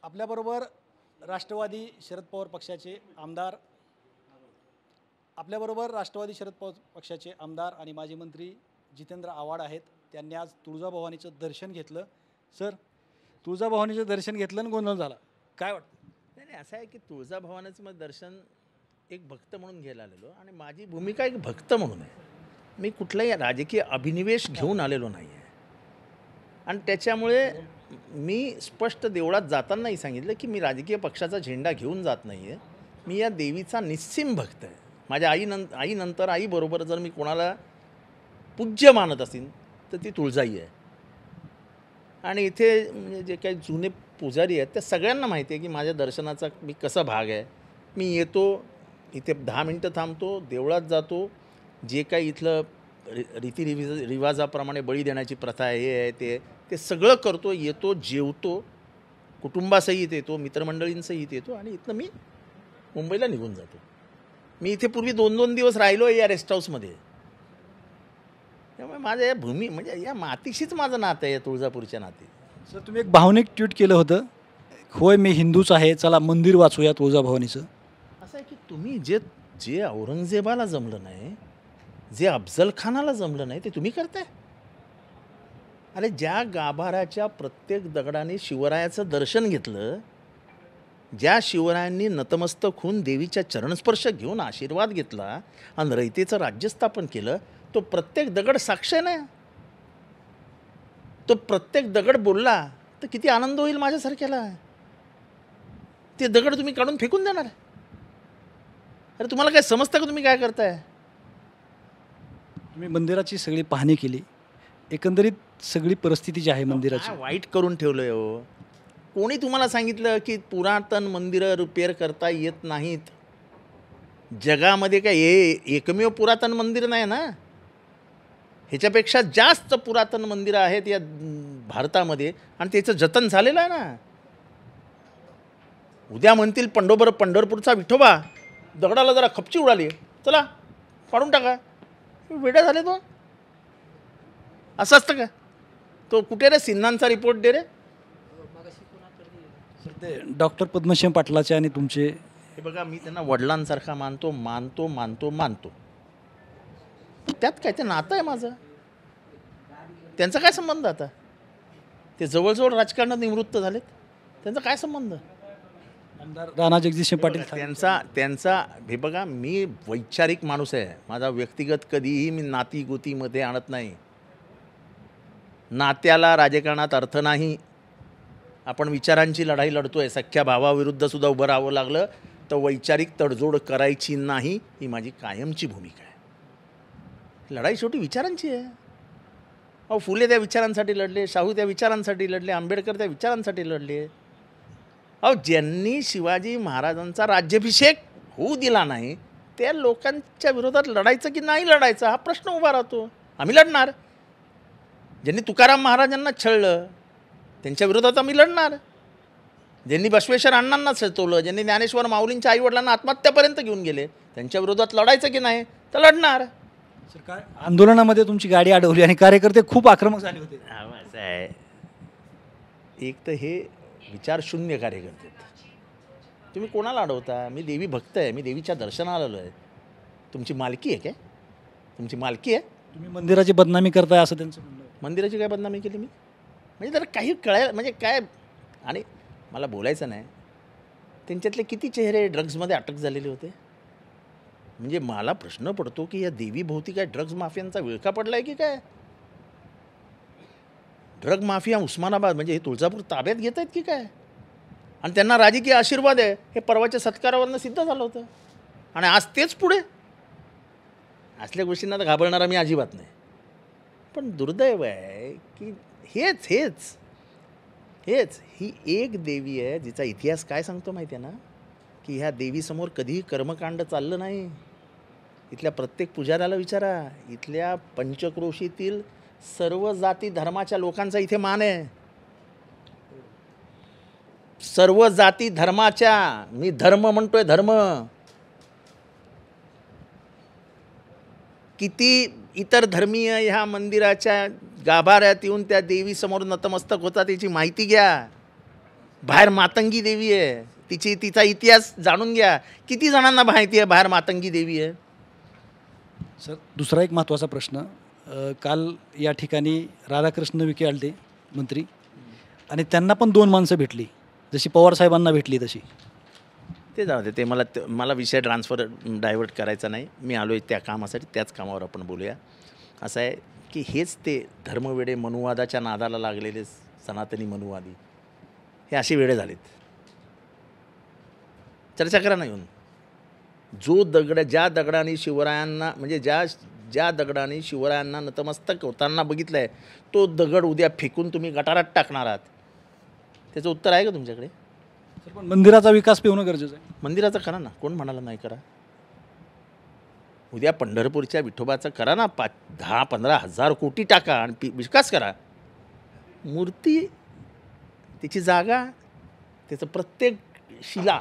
आपल्याबरोबर राष्ट्रवादी शरद पवार पक्षाचे आमदार आणि माजी मंत्री जितेंद्र आव्हाड आहेत। त्यांनी आज तुळजाभवानीचं दर्शन घेतलं। सर, तुळजाभवानीचं दर्शन घेतलं आणि गोंधळ झाला, काय वाटतं? नाही, असं आहे की तुळजाभवानीचं मग दर्शन एक भक्त म्हणून घ्यायला आलेलो आणि माझी भूमिका एक भक्त म्हणून आहे। मी कुठलाही राजकीय अभिनिवेश घेऊन आलेलो नाही आहे आणि त्याच्यामुळे मी स्पष्ट देवळात जातानाही सांगितलं की मी राजकीय पक्षाचा झेंडा घेऊन जात नाही आहे। मी या देवीचा निस्सीम भक्त आहे। माझ्या आईनंतर आईबरोबर जर मी कोणाला पूज्य मानत असेल तर ती तुळजाई आहे। आणि इथे म्हणजे जे काही जुने पुजारी आहेत त्या सगळ्यांना माहिती आहे की माझ्या दर्शनाचा मी कसा भाग आहे। मी येतो, इथे 10 मिनटं थांबतो, देवळात जातो, जे काही इथलं रिवाजाप्रमाणे बळी देण्याची प्रथा आहे, हे आहे ते सगळं करतो, येतो, जेवतो, कुटुंबासहित येतो, मित्रमंडळींसहित येतो आणि इथनं मी मुंबईला निघून जातो। मी इथे पूर्वी 2-2 दिवस राहिलो या रेस्ट हाऊसमध्ये। त्यामुळे माझ्या या भूमी म्हणजे या मातीशीच माझं नातं आहे, तुळजापूरच्या नाते। सर, तुम्ही एक भावनिक ट्विट केलं होतं, होय मी हिंदूच आहे, चला मंदिर वाचूया तुळजाभवानीचं। असं आहे की तुम्ही जे औरंगजेबाला जमलं नाही, जे अफजल खानाला जमलं नाही, ते तुम्ही करताय। अरे ज्या गाभाऱ्याच्या प्रत्येक दगडाने शिवरायाचं दर्शन घेतलं, ज्या शिवरायांनी नतमस्तक होऊन देवीच्या चरणस्पर्श घेऊन आशीर्वाद घेतला आणि रयतेचं राज्य स्थापन केलं, तो प्रत्येक दगड साक्ष आहे ना। तो प्रत्येक दगड बोलला तर किती आनंद होईल माझ्यासारख्याला। ते दगड तुम्ही काढून फेकून देणार? अरे तुम्हाला काय समजतं का तुम्ही काय करताय? तुम्ही मंदिराची सगळी पाहणी केली, एकंदरीत सगळी परिस्थिती जी आहे मंदिराची वाईट करून ठेवलंय हो। कोणी तुम्हाला सांगितलं की पुरातन मंदिरं रिपेअर करता येत नाहीत? जगामध्ये काय हे एकमेव पुरातन मंदिर नाही ना, ह्याच्यापेक्षा जास्त पुरातन मंदिरं आहेत या भारतामध्ये आणि त्याचं जतन झालेलं आहे ना। उद्या म्हणतील पंढरपूरचा विठोबा दगडाला जरा खपची उडाली, चला काढून टाका, वेडा झाले तो। असं असतं का? तो कुठे रे सिन्हांचा रिपोर्ट दे रे। सर, ते डॉक्टर पद्मश्री पाटलाचे आणि तुमचे, हे बघा, मी त्यांना वडिलांसारखा मानतो। त्यात काय ते नातं आहे माझं, त्यांचा काय संबंध? आता ते जवळजवळ राजकारणात निवृत्त झालेत, त्यांचा काय संबंध? आमदार राणा जगजितसिंह पाटील त्यांचा हे बघा, मी वैचारिक माणूस आहे। माझा व्यक्तिगत कधीही मी नाती गोतीमध्ये आणत नाही। नात्याला राजकारणात अर्थ नाही। आपण विचारांची लढाई लढतोय, सख्या भावाविरुद्ध सुद्धा उभं राहावं लागलं तर वैचारिक तडजोड करायची नाही, ही माझी कायमची भूमिका आहे। लढाई शेवटी विचारांची आहे। अहो, फुले त्या विचारांसाठी लढले, शाहू त्या विचारांसाठी लढले, आंबेडकर त्या विचारांसाठी लढले। अहो, ज्यांनी शिवाजी महाराजांचा राज्याभिषेक होऊ दिला नाही त्या लोकांच्या विरोधात लढायचं की नाही लढायचं हा प्रश्न उभा राहतो। आम्ही लढणार। ज्यांनी तुकाराम महाराजांना छळलं त्यांच्या विरोधात आम्ही लढणार। ज्यांनी बसवेश्वर अण्णांना छळवलं, ज्यांनी ज्ञानेश्वर माऊलींच्या आईवडिलांना आत्महत्यापर्यंत घेऊन गेले, त्यांच्या विरोधात लढायचं की नाही तर लढणार। सर, काय आंदोलनामध्ये तुमची गाडी अडवली आणि कार्यकर्ते खूप आक्रमक झाले होते? असं आहे, एक तर हे विचारशून्य कार्यकर्ते आहेत। तुम्ही कोणाला अडवता? मी देवी भक्त आहे, मी देवीच्या दर्शनाला आलो आहे। तुमची मालकी आहे काय? तुमची मालकी आहे? तुम्ही मंदिराची बदनामी करताय असं त्यांचं म्हणणं आहे। मंदिराची काय बदनामी केली मी? म्हणजे जर काही कळायला म्हणजे काय, आणि मला बोलायचं नाही त्यांच्यातले किती चेहरे ड्रग्जमध्ये अटक झालेले होते। म्हणजे मला प्रश्न पडतो की या देवीभोवती काय ड्रग्ज माफियांचा विळखा पडला आहे की काय? ड्रग माफिया उस्मानाबाद म्हणजे हे तुळजापूर ताब्यात घेत आहेत की काय? आणि त्यांना राजकीय आशीर्वाद आहे हे परवाच्या सत्कारावरनं सिद्ध झालं होतं आणि आज तेच पुढे। असल्या गोष्टींना तर घाबरणारा मी अजिबात नाही। पण दुर्दैव आहे की हेच ही एक देवी आहे जिचा इतिहास काय सांगतो माहिती आहे ना, की ह्या देवीसमोर कधीही कर्मकांड चाललं नाही। इथल्या प्रत्येक पुजाऱ्याला विचारा, इथल्या पंचक्रोशीतील सर्व जाती धर्माच्या लोकांचा इथे मान आहे। सर्व जाती धर्माच्या, मी धर्म म्हणतोय, धर्म। किती इतर धर्मीय ह्या मंदिराच्या गाभाऱ्यात येऊन त्या देवीसमोर नतमस्तक होतात याची माहिती घ्या। बाहेर मातंगी देवी आहे, तिचा इतिहास जाणून घ्या. किती जणांना माहिती आहे बाहेर मातंगी देवी आहे? सर दुसरा एक महत्त्वाचा प्रश्न, काल या ठिकाणी राधाकृष्ण विखे आलते मंत्री, आणि त्यांना पण 2 माणसं भेटली, जशी पवार साहेबांना भेटली तशी. ते जाऊ दे, ते मला विषय डायव्हर्ट करायचा नाही. मी आलो आहे त्या कामासाठी, त्याच कामावर आपण बोलूया. असं आहे की हेच ते धर्मवेडे मनुवादाच्या नादाला लागलेले सनातनी मनुवादी हे असे वेडे झालेत. चर्चा करा ना येऊन. ज्या दगडाने शिवरायांना, म्हणजे ज्या दगडाने शिवरायांना नतमस्तक होताना बघितलं आहे, तो दगड उद्या फेकून तुम्ही गटारात टाकणार आहात. त्याचं उत्तर आहे का तुमच्याकडे? सर पण मंदिराचा विकास होणं गरजेचं आहे. मंदिराचं करा ना, कोण म्हणाला नाही करा. उद्या पंढरपूरच्या विठोबाचं करा ना, 10-15 हजार कोटी टाका आणि विकास करा. मूर्ती, तिची जागा, त्याचं प्रत्येक शिला,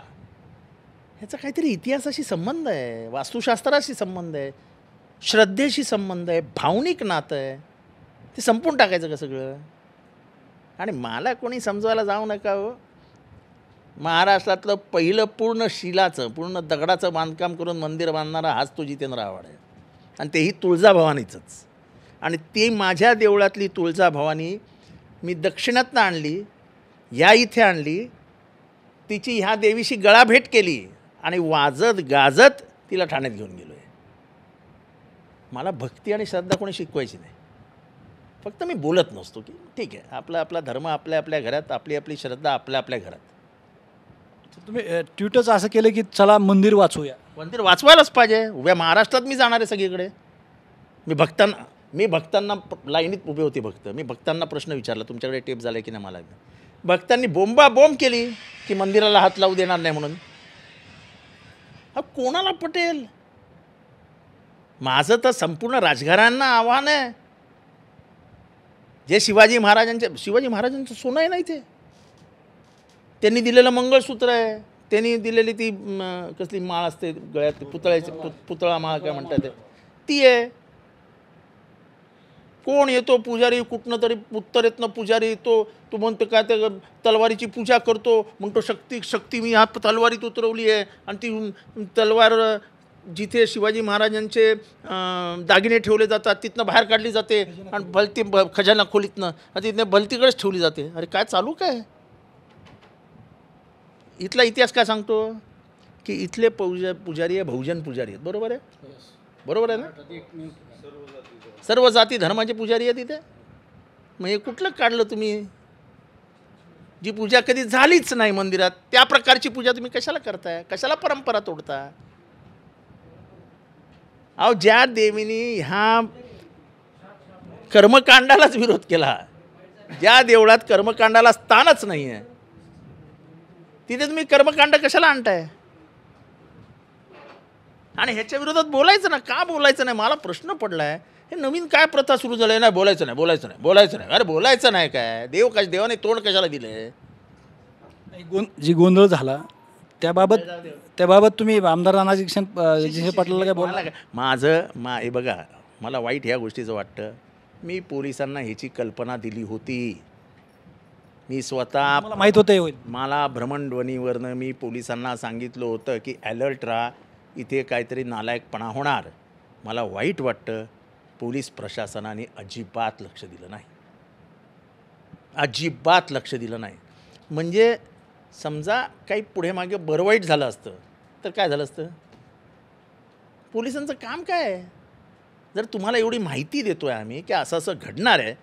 ह्याचा काहीतरी इतिहासाशी संबंध आहे, वास्तुशास्त्राशी संबंध आहे, श्रद्धेशी संबंध आहे, भावनिक नातं आहे. ते संपून टाकायचं का सगळं? आणि मला कोणी समजवायला जाऊ नका हो. महाराष्ट्रातलं पहिलं पूर्ण दगडाचं बांधकाम करून मंदिर बांधणारा हाच तो जितेंद्र आव्हाड आहे, आणि तेही तुळजाभवानीचंच. आणि ती माझ्या देवळातली तुळजाभवानी मी दक्षिणातनं आणली, या इथे आणली, तिची ह्या देवीशी गळाभेट केली आणि वाजत गाजत तिला ठाण्यात घेऊन गेलो आहे. मला भक्ती आणि श्रद्धा कोणी शिकवायची नाही, फक्त मी बोलत नसतो की ठीक आहे, आपला धर्म आपल्या घरात, आपली श्रद्धा आपल्या घरात. तुम्ही ट्विटच असं केलं की चला मंदिर वाचूया. मंदिर वाचवायलाच पाहिजे. उभ्या महाराष्ट्रात मी जाणार आहे सगळीकडे. मी भक्तांना लाईनीत उभे होते भक्त. मी भक्तांना प्रश्न विचारला, तुमच्याकडे टेप झालं की नाही मला. भक्तांनी बोंबाबोंब केली की मंदिराला हात लावू देणार नाही म्हणून. हा कोणाला पटेल? माझं तर संपूर्ण राजघराण्यांना आव्हान आहे. जे शिवाजी महाराजांचं सोनं आहे नाही, ते त्यांनी दिलेलं मंगळसूत्र आहे, त्यांनी दिलेली ती कसली माळ असते गळ्यात, पुतळा माळ काय म्हणतात ती आहे. कोण येतो पुजारी, कुठनं तरी उत्तरेतनं पुजारी येतो, तो म्हणतो काय ते तलवारीची पूजा करतो, म्हणतो शक्ती मी ह्या तलवारीत उतरवली आहे. आणि ती तलवार जिथे शिवाजी महाराजांचे दागिने ठेवले जातात तिथनं बाहेर काढली जाते, आणि खजाना खोलीतनं तिथनं भलतीकडेच ठेवली जाते. अरे काय चालू काय? इथला इतिहास काय सांगतो की इथले पुजारी आहे, बहुजन पुजारी आहेत. बरोबर आहे ना? सर्व जाती धर्माचे पुजारी आहेत तिथे. मग हे कुठलं काढलं तुम्ही? जी पूजा कधी झालीच नाही मंदिरात, त्या प्रकारची पूजा तुम्ही कशाला करताय? कशाला परंपरा तोडता? अहो, ज्या देवीने ह्या कर्मकांडालाच विरोध केला, ज्या देवळात कर्मकांडाला स्थानच नाही आहे, तिथे तुम्ही कर्मकांड कशाला आणताय? आणि ह्याच्या विरोधात बोलायचं ना, का बोलायचं नाही? मला प्रश्न पडलाय, हे नवीन काय प्रथा सुरू झाली आहे? नाही बोलायचं नाही. अरे बोलायचं नाही काय? देवाने तोंड कशाला दिले? जी गोंधळ झाला त्याबाबत तुम्ही आमदार नानाजी पाटलाला काय बोलला? हे बघा, मला वाईट ह्या गोष्टीचं वाटतं. मी पोलिसांना ह्याची कल्पना दिली होती. मी स्वतः मला माहीत होतं होईल. मला भ्रमणध्वनीवरनं मी पोलिसांना सांगितलं होतं की अलर्ट राहा, इथे काहीतरी नालायकपणा होणार. मला वाईट वाटतं, पोलीस प्रशासनाने अजिबात लक्ष दिलं नाही. म्हणजे समजा काही पुढे मागे बरं वाईट झालं असतं तर काय झालं असतं? पोलिसांचं काम काय आहे? जर तुम्हाला एवढी माहिती देतो आहे आम्ही की असं घडणार आहे,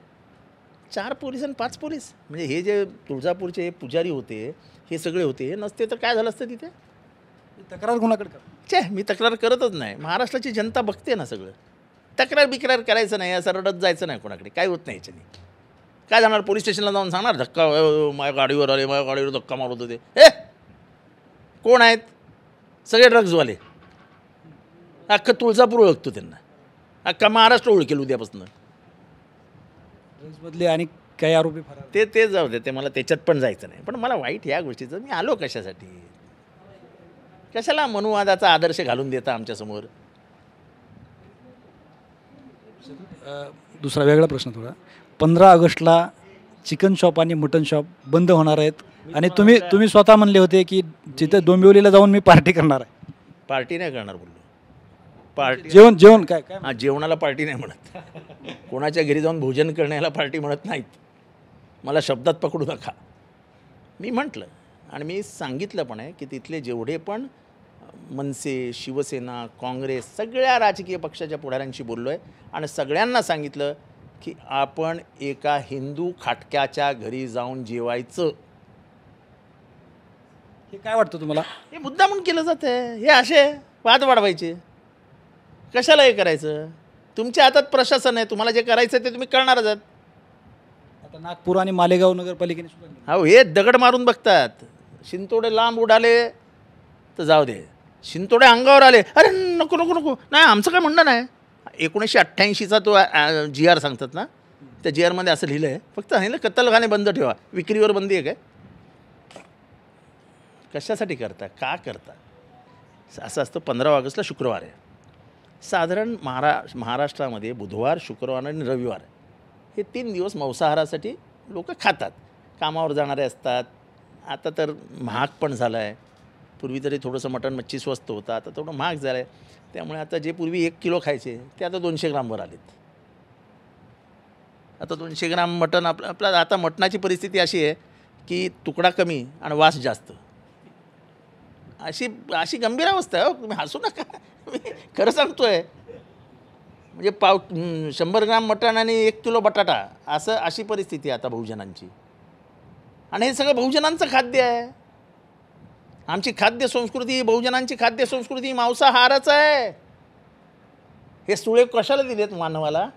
4 पोलीस आणि 5 पोलीस, म्हणजे हे जे तुळजापूरचे पुजारी होते, हे सगळे होते, नसते तर काय झालं असतं तिथे? तक्रार कोणाकडे कर? मी तक्रार करतच नाही. महाराष्ट्राची जनता बघते ना सगळं. तक्रार करायचं नाही, असं रडत जायचं नाही कोणाकडे. काय होत नाही याच्याने. काय जाणार पोलीस स्टेशनला जाऊन सांगणार धक्का माझ्या गाडीवर धक्का मारत होते? कोण आहेत? सगळे ड्रग्जवाले. अख्खं तुळजापूर ओळखतो त्यांना, अख्खा महाराष्ट्र ओळखेल उद्यापासून. बदले आणि काही आरोपी फरार. ते जाऊ दे, ते मला त्याच्यात पण जायचं नाही. पण मला वाईट ह्या गोष्टीचं, मी आलो कशासाठी? कशाला मनुवादाचा आदर्श घालून देता आमच्यासमोर? दुसरा वेगळा प्रश्न थोडा. 15 ऑगस्टला चिकन शॉप आणि मटन शॉप बंद होणार आहेत आणि तुम्ही स्वतः म्हणले होते की तिथे डोंबिवलीला जाऊन मी पार्टी करणार आहे. पार्टी नाही करणार बोललो. पार्टी जेवण काय काय हां, जेवणाला पार्टी नाही म्हणत. कोणाच्या घरी जाऊन भोजन करण्याला पार्टी म्हणत नाहीत. मला शब्दात पकडू नका. मी म्हटलं आणि मी सांगितलं पण आहे की तिथले जेवढे पण मनसे, शिवसेना, काँग्रेस सगळ्या राजकीय पक्षाच्या पुढाऱ्यांशी बोललो आहे आणि सगळ्यांना सांगितलं की आपण एका हिंदू खाटक्याच्या घरी जाऊन जेवायचं. हे काय वाटतं तुम्हाला? हे मुद्दामून केलं जातं. हे असे वाद वाढवायचे कशाला हे करायचं? तुमच्या हातात प्रशासन आहे. तुम्हाला जे करायचं ते तुम्ही करणारच आहात. आता नागपूर आणि मालेगाव नगरपालिकेने सुद्धा हो, हे दगड मारून बघतात. शिंतोडे लांब उडाले तर जाऊ दे, शिंतोडे अंगावर आले, अरे नको नको नको, नाही आमचं काय म्हणणं नाही. 1988चा तो GR सांगतात ना, त्या GRमध्ये असं लिहिलं आहे, फक्त सांगितलं कत्तलखाने बंद ठेवा, विक्रीवर बंदी आहे काय? कशासाठी करता, का करता? असं असतं. 15 ऑगस्टला शुक्रवार आहे. साधारण महाराष्ट्रामध्ये बुधवार, शुक्रवार आणि रविवार हे 3 दिवस मांसाहारासाठी लोक खातात. कामावर जाणारे असतात. आता तर महाग पण झालं आहे. पूर्वी तरी थोडंसं मटण मच्छी स्वस्त होतं, आता थोडं महाग झालं आहे. त्यामुळे आता जे पूर्वी 1 किलो खायचे ते आता 200 ग्रामवर आलेत. आता 200 ग्राम मटण आपला आता मटणाची परिस्थिती अशी आहे की तुकडा कमी आणि वास जास्त. अशी गंभीर अवस्था आहे. हो, तुम्ही हसू नका, मी खरं सांगतो आहे. म्हणजे 100 ग्राम मटण आणि 1 किलो बटाटा अशी परिस्थिती आहे आता बहुजनांची. आणि हे सगळं बहुजनांचं खाद्य आहे. आमची खाद्य संस्कृती, बहुजनांची खाद्य संस्कृती मांसाहारच आहे. हे सुळे कशाला दिलेत मानवाला?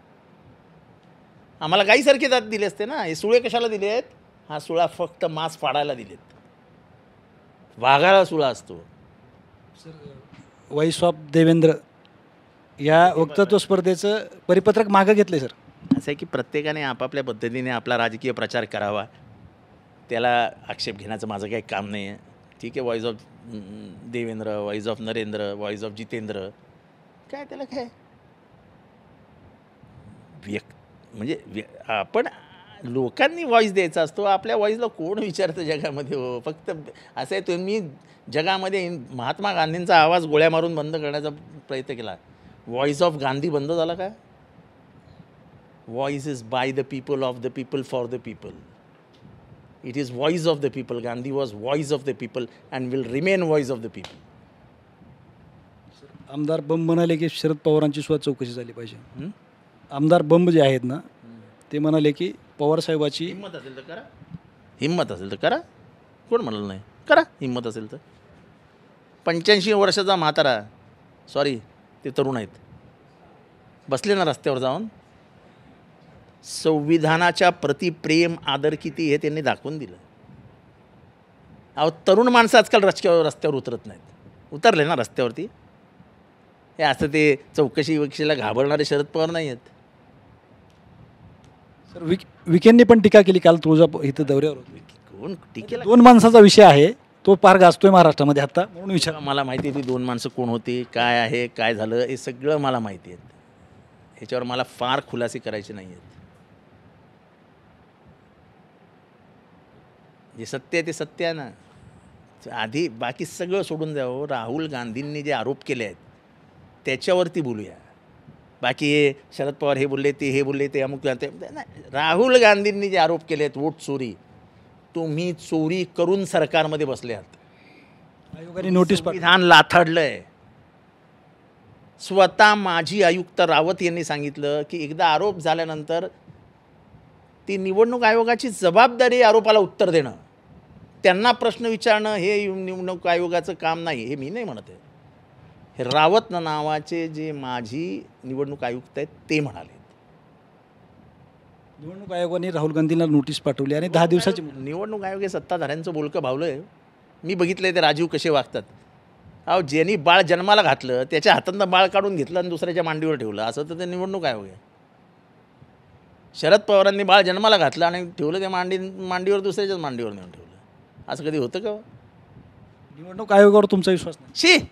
आम्हाला गाईसारखे दात दिले असते ना. हे सुळे कशाला दिलेत? हा सुळा फक्त मांस फाडायला दिलेत. वाघाला सुळा असतो. व्हॉइस ऑफ देवेंद्र या वक्तृत्व स्पर्धेचं परिपत्रक मागं घेतलं सर. असं आहे की प्रत्येकाने आपापल्या पद्धतीने आपला राजकीय प्रचार करावा. त्याला आक्षेप घेण्याचं माझं काही काम नाही आहे. ठीक आहे, voice of Devendra, voice of Narendra, voice of Jitendra, काय त्याला काय म्हणजे आपण लोकांनी व्हॉइस द्यायचा असतो. आपल्या व्हॉइसला कोण विचारतं जगामध्ये? हो, फक्त असं आहे. तुम्ही जगामध्ये महात्मा गांधींचा आवाज गोळ्या मारून बंद करण्याचा प्रयत्न केला. व्हॉइस ऑफ गांधी बंद झाला का? Voice is by the people, of the people, for the people. It is voice of the people. Gandhi was voice of the people and will remain voice of the people. आमदार बंब म्हणाले की शरद पवारांची सुद्धा चौकशी झाली पाहिजे. आमदार बंब जे आहेत ना, ते म्हणाले की पवार साहेबाची हिंमत असेल तर करा. हिंमत असेल तर करा. कोण म्हणाल नाही? करा हिंमत असेल तर. 85 वर्षाचा म्हातारा, सॉरी ते तरुण आहेत, बसले ना रस्त्यावर जाऊन, संविधानाच्या प्रति प्रेम आदर किती हे त्यांनी दाखवून दिलं. अहो, तरुण माणसं आजकाल रस्त्यावर उतरत नाहीत. उतरले ना रस्त्यावरती. हे असं ते चौकशी वकशीला घाबरणारे शरद पवार नाही आहेत. सर विखेंनी पण टीका केली काल तुळजापूर इथं दौऱ्यावर होते. कोण टीकेला? 2 माणसाचा विषय आहे, तो पार गाजतोय महाराष्ट्रामध्ये आता, म्हणून विचार. मला माहिती आहे ती 2 माणसं कोण होती, काय आहे, काय झालं, हे सगळं मला माहिती आहे. ह्याच्यावर मला फार खुलासे करायचे नाही आहेत. जे सत्य आहे ते सत्य आहे ना. आधी बाकी सगळं सोडून द्यावं. राहुल गांधींनी जे आरोप केले आहेत त्याच्यावरती बोलूया. बाकी हे शरद पवार हे बोलले, ते हे बोलले, ते अमुक ते नाही. राहुल गांधींनी जे आरोप केले आहेत, वोट चोरी, तुम्ही चोरी करून सरकारमध्ये बसले आहात. आयोगाने नोटीस संविधान लाथाडलं आहे. स्वतः माजी आयुक्त रावत यांनी सांगितलं की एकदा आरोप झाल्यानंतर ती निवडणूक आयोगाची जबाबदारी आरोपाला उत्तर देणं, त्यांना प्रश्न विचारणं हे निवडणूक आयोगाचं काम नाही. हे मी नाही म्हणत आहे. हे रावत नावाचे जे माजी निवडणूक आयुक्त आहेत ते म्हणाले. निवडणूक आयोगाने राहुल गांधींना नोटीस पाठवली आणि 10 दिवसाची निवडणूक आयोग हे सत्ताधाऱ्यांचं बोलकं भावलं आहे. मी बघितलं आहे ते राजीव कसे वागतात. अहो, ज्यांनी बाळ जन्माला घातलं त्याच्या हातातनं बाळ काढून घेतलं आणि दुसऱ्याच्या मांडीवर ठेवलं, असं तर ते निवडणूक आयोग आहे. शरद पवारांनी बाळ जन्माला घातलं आणि ठेवलं त्या मांडीवर, दुसऱ्याच्याच मांडीवर नेऊन ठेवलं. असं कधी होतं का? निवडणूक आयोगावर तुमचा विश्वास नाही? शी,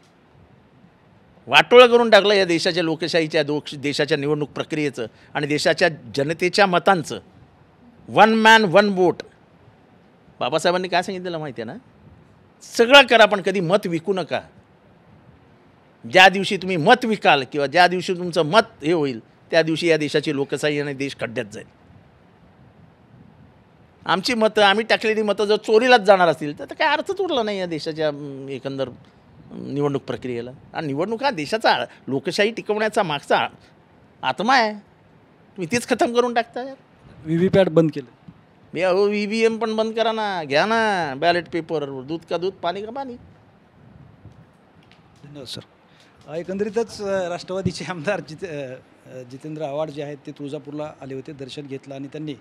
वाटोळं करून टाकलं या देशाच्या लोकशाहीच्या, देशाच्या निवडणूक प्रक्रियेचं आणि देशाच्या जनतेच्या मतांचं. 1 man 1 vote. बाबासाहेबांनी काय सांगितलेलं माहिती आहे ना, सगळं करा पण कधी मत विकू नका. ज्या दिवशी तुम्ही मत विकाल किंवा ज्या दिवशी तुमचं मत हे होईल त्या दिवशी या देशाची लोकशाही आणि देश खड्ड्यात जाईल. आमची मतं, आम्ही टाकलेली मतं जर चोरीलाच जाणार असतील तर काय अर्थच उरला नाही या देशाच्या एकंदर निवडणूक प्रक्रियेला. आणि निवडणूक हा देशाचा लोकशाही टिकवण्याचा मागचा आत्मा आहे. तुम्ही तेच खतम करून टाकता. व्हीव्हीपॅट बंद केलं. मी EVM पण बंद करा ना, घ्या ना बॅलेट पेपर, दूध का दूध पाणी का पाणी. धन्यवाद सर. एकंदरीतच राष्ट्रवादीचे आमदार जितेंद्र आव्हाड जे आहेत ते तुळजापूरला आले होते, दर्शन घेतलं आणि त्यांनी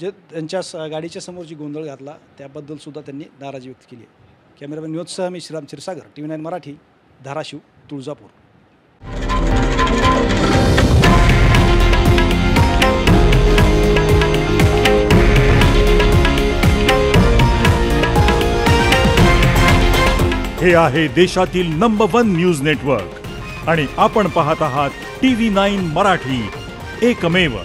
जे त्यांच्या गाडीच्या समोर जी गोंधळ घातला त्याबद्दलसुद्धा त्यांनी नाराजी व्यक्त केली आहे. कॅमेरामॅन न्यूजसह मी श्रीराम क्षीरसागर, TV9 मराठी, धाराशिव, तुळजापूर. हे आहे देशातील नंबर 1 न्यूज नेटवर्क आणि आपण पाहत आहात TV9 मराठी, एकमेव.